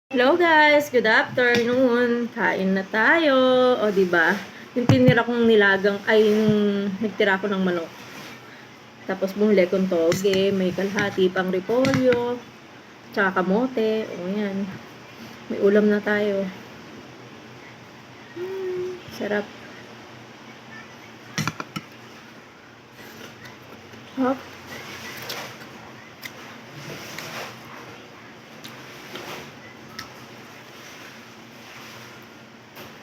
Hello guys, good afternoon. Kain na tayo. O di ba? Yung tinira kong nilagang ay yung nagtira ko ng manok. Tapos bumili kong toge, may kalahati pang repolyo, tsaka kamote. O yan. May ulam na tayo. Sarap. Hop.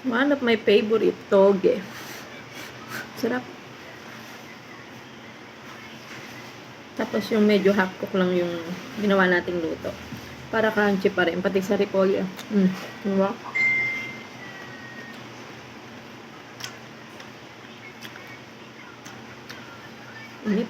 One of my favorite toge. Sarap. Tapos yung medyo half cook lang yung ginawa nating luto. Para crunchy pa rin, pati sa repolyo. Diba? Init.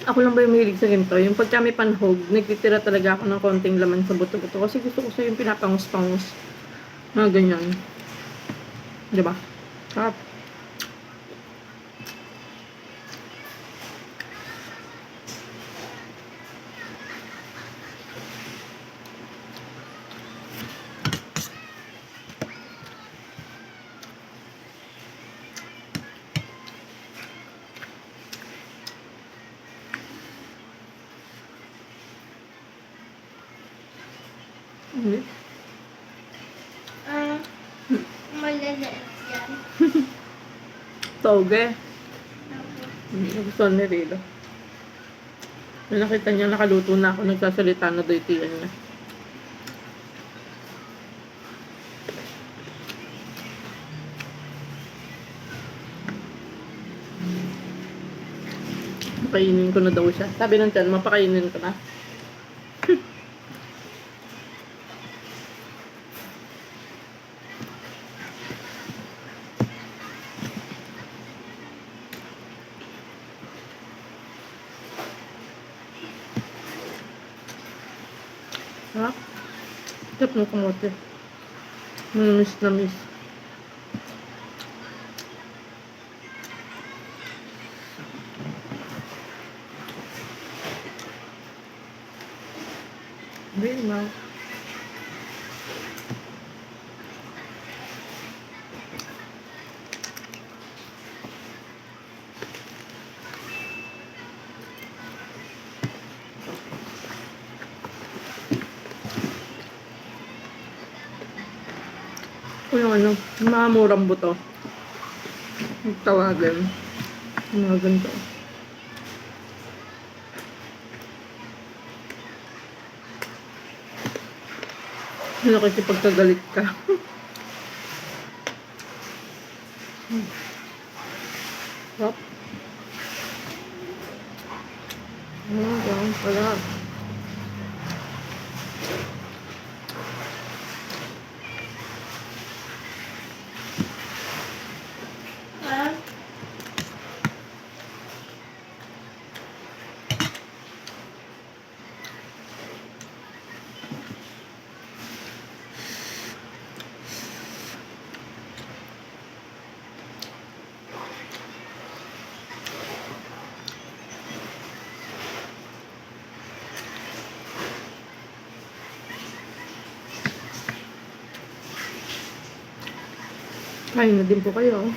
Ako lang ba yung mahilig sa ganito? Yung pagka may panhog, nagtitira talaga ako ng konting laman sa buto-buto. Kasi gusto ko sa yung pinapangus-pangus. Mga ganyan. Diba? Sarap. Malalait yan. Toge. Gusto ni Rilo. Nung nakita niya nakaluto na ako, nagsasalita na doy tiyan niya. Mapakainin ko na daw siya. Sabi ng tiyan, mapakainin ko na. Ha? Sarap ng kamote. Miss na miss. Very well. O yung ano, yung mga murang buto. Tawagan. Yung mga ganito. Ano kasi pagkagalit ka. Sarap. Ganun pala. Kain na din po kayo.